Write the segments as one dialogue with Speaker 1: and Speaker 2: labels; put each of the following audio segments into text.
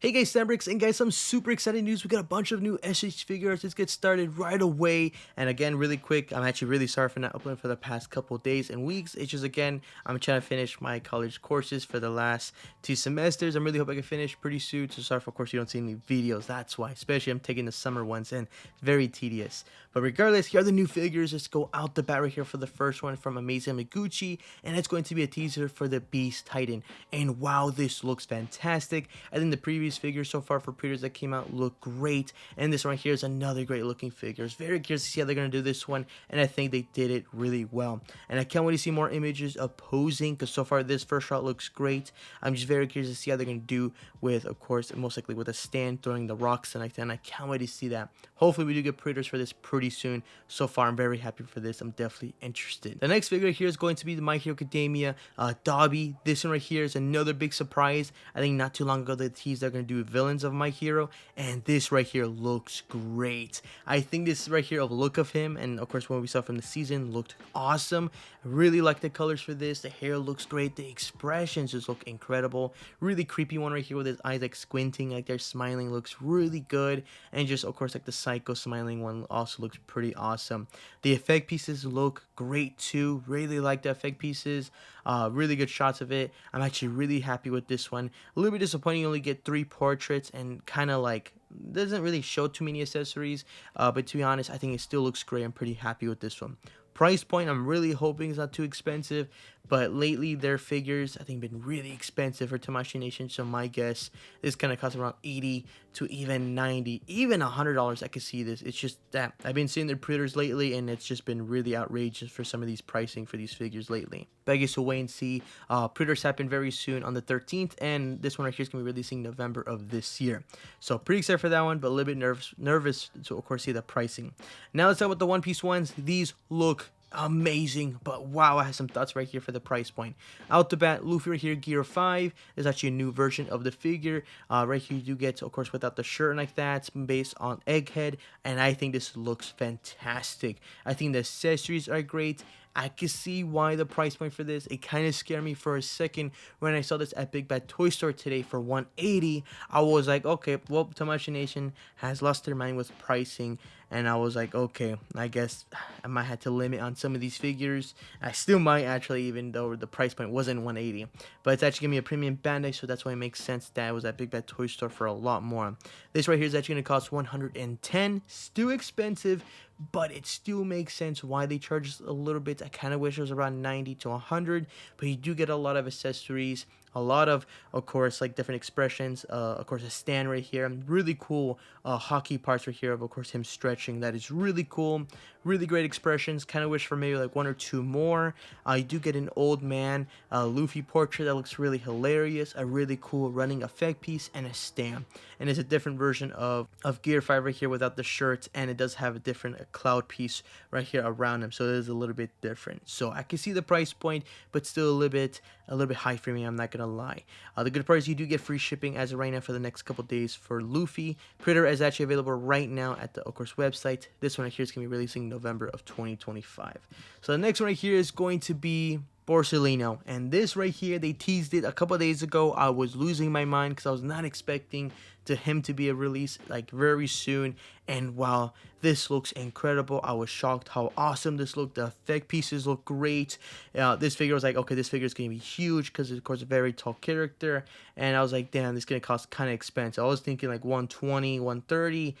Speaker 1: Hey guys, Sambrix, and guys, some super exciting news. We got a bunch of new S.H. Figuarts. Let's get started right away. And again, really quick, I'm actually really sorry for not uploading for the past couple days and weeks. It's just, again, I'm trying to finish my college courses for the last 2 semesters. I'm really hoping I can finish pretty soon. So sorry for, of course, you don't see any videos. That's why, especially I'm taking the summer ones and very tedious. But regardless, here are the new figures. Let's go out the bat right here for the first one from Amazing Yamaguchi. And it's going to be a teaser for the Beast Titan. And wow, this looks fantastic. I think the previous figures so far for pre-orders that came out look great, and this one here is another great looking figure. It's very curious to see how they're going to do this one, and I think they did it really well, and I can't wait to see more images of posing, because so far this first shot looks great. I'm just very curious to see how they're going to do with, of course, most likely with a stand throwing the rocks and like that, and I can't wait to see that. Hopefully we do get pre-orders for this pretty soon. So far I'm very happy for this. I'm definitely interested. The next figure here is going to be the My Hero Academia Dabi. This one right here is another big surprise. I think not too long ago they teased they're going to do villains of My Hero, and this right here looks great. I think this right here of look of him, and of course what we saw from the season, looked awesome. I really like the colors for this. The hair looks great. The expressions just look incredible. Really creepy one right here with his eyes like squinting, like they're smiling, looks really good. And just of course like the psycho smiling one also looks pretty awesome. The effect pieces look great too. Really like the effect pieces. Really good shots of it. I'm actually really happy with this one. A little bit disappointing you only get 3 portraits and kind of like doesn't really show too many accessories, but to be honest, I think it still looks great. I'm pretty happy with this one. Price point, I'm really hoping it's not too expensive, but lately their figures I think been really expensive for Tamashii Nation, so my guess this kind of costs around 80 to even 90, even $100. I could see this. It's just that I've been seeing their pre-orders lately, and it's just been really outrageous for some of these pricing for these figures lately. But I guess we'll wait and see. Pre-orders happen very soon on the 13th, and this one right here is going to be releasing November of this year. So pretty excited for that one, but a little bit nervous to of course see the pricing. Now let's start with the One Piece ones. These look amazing, but wow, I have some thoughts right here for the price point. Out the bat, Luffy right here, Gear 5 is actually a new version of the figure. Right here you do get, of course, without the shirt like that, based on Egghead, and I think this looks fantastic. I think the accessories are great. I can see why the price point for this. It kind of scared me for a second when I saw this at Big Bad Toy Store today for $180. I was like, okay, well, Tamashii Nation has lost their mind with pricing, and I was like, okay, I guess I might have to limit on some of these figures. I still might actually, even though the price point wasn't $180, but it's actually gonna be a premium Bandai, so that's why it makes sense that it was at Big Bad Toy Store for a lot more. This right here is actually gonna cost $110. Still expensive, but it still makes sense why they charge a little bit. I kind of wish it was around 90 to 100, but you do get a lot of accessories, a lot of course, like different expressions. Of course, a stand right here, really cool hockey parts right here of course him stretching. That is really cool. Really great expressions. Kind of wish for maybe like 1 or 2 more. You do get an old man Luffy portrait that looks really hilarious. A really cool running effect piece and a stand. And it's a different version of Gear 5 right here without the shirts, and it does have a different cloud piece right here around him, so it is a little bit different. So I can see the price point, but still a little bit high for me, I'm not gonna lie. The good part is you do get free shipping as of right now for the next couple days for Luffy. Pre-order is actually available right now at the of course website. This one right here is gonna be releasing November of 2025. So the next one right here is going to be Borsalino, and this right here, they teased it a couple days ago. I was losing my mind because I was not expecting him to be a release like very soon, and wow, this looks incredible. I was shocked how awesome this looked. The effect pieces look great. This figure was like, okay, this figure is gonna be huge because of course a very tall character, and I was like, damn, this is gonna cost kind of expensive. I was thinking like 120, 130.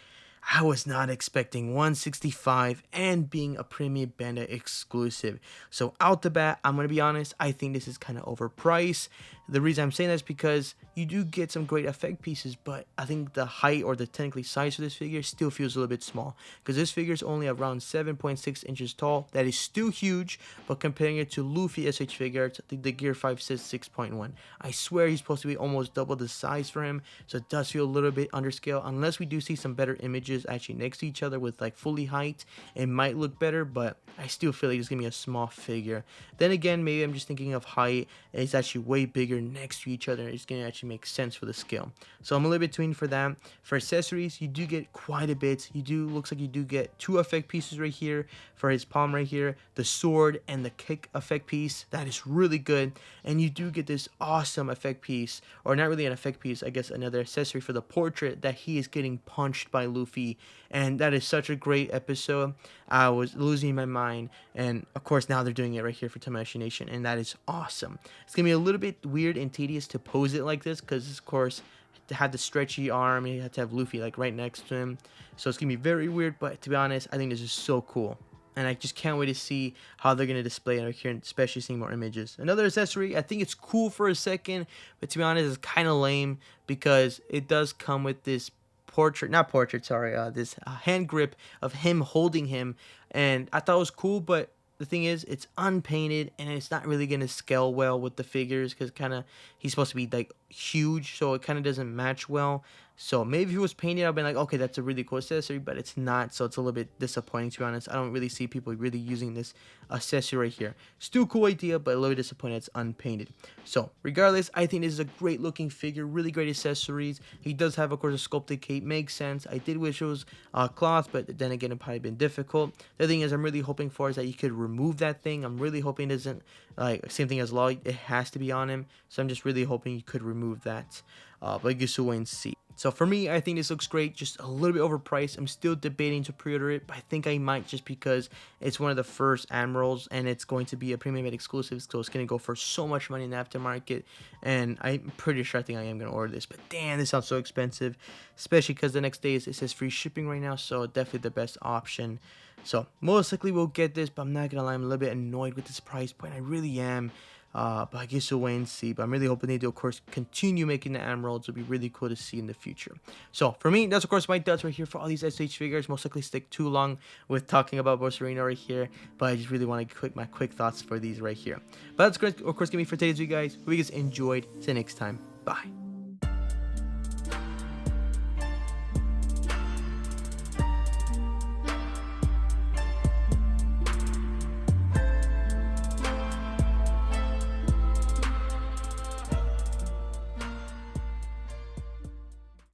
Speaker 1: I was not expecting 165 and being a premium Bandai exclusive. So out the bat, I'm going to be honest, I think this is kind of overpriced. The reason I'm saying that is because you do get some great effect pieces, but I think the height or the technically size of this figure still feels a little bit small, because this figure is only around 7.6 inches tall. That is still huge, but comparing it to Luffy S.H. Figuarts, I think the Gear 5 says 6.1. I swear he's supposed to be almost double the size for him, so it does feel a little bit underscale. Unless we do see some better images actually next to each other with like fully height, it might look better, but I still feel like it's gonna be a small figure. Then again, maybe I'm just thinking of height. It's actually way bigger next to each other. It's going to actually make sense for the skill. So I'm a little bit between for that. For accessories, you do get quite a bit. Looks like you do get 2 effect pieces right here for his palm right here, the sword and the kick effect piece. That is really good. And you do get this awesome effect piece, or not really an effect piece, I guess another accessory for the portrait that he is getting punched by Luffy. And that is such a great episode. I was losing my mind, and of course now they're doing it right here for Tamashii Nation, and that is awesome. It's gonna be a little bit weird and tedious to pose it like this, because of course to have the stretchy arm, and you have to have Luffy like right next to him, so it's gonna be very weird. But to be honest, I think this is so cool, and I just can't wait to see how they're gonna display it right here, especially seeing more images. Another accessory, I think it's cool for a second, but to be honest, it's kind of lame because it does come with this this hand grip of him holding him, and I thought it was cool, but the thing is, it's unpainted, and it's not really gonna scale well with the figures, because he's supposed to be like huge, so it kind of doesn't match well. So maybe if it was painted, I'd be like, okay, that's a really cool accessory, but it's not, so it's a little bit disappointing, to be honest. I don't really see people really using this accessory right here. Still cool idea, but a little disappointed it's unpainted. So regardless, I think this is a great looking figure, really great accessories. He does have, of course, a sculpted cape, makes sense. I did wish it was cloth, but then again, it probably been difficult. The thing is, I'm really hoping for is that you could remove that thing. I'm really hoping it isn't like same thing as Law. It has to be on him, so I'm just really hoping you could remove that. But I guess we'll wait and see. So for me, I think this looks great, just a little bit overpriced. I'm still debating to pre-order it, but I think I might, just because it's one of the first Admirals, and it's going to be a premium made exclusive, so it's going to go for so much money in the aftermarket, and I'm pretty sure I think I am going to order this. But damn, this sounds so expensive, especially because the next day it says free shipping right now, so definitely the best option. So most likely we'll get this, but I'm not going to lie, I'm a little bit annoyed with this price point. I really am. But I guess we'll wait and see. But I'm really hoping they do, of course, continue making the emeralds. It'll be really cool to see in the future. So for me, that's of course my thoughts right here for all these SH figures. Most likely stick too long with talking about Borsalino right here, but I just really want to my quick thoughts for these right here. But that's great, of course, gonna be for today's video, guys. Hope you guys enjoyed. See you next time. Bye.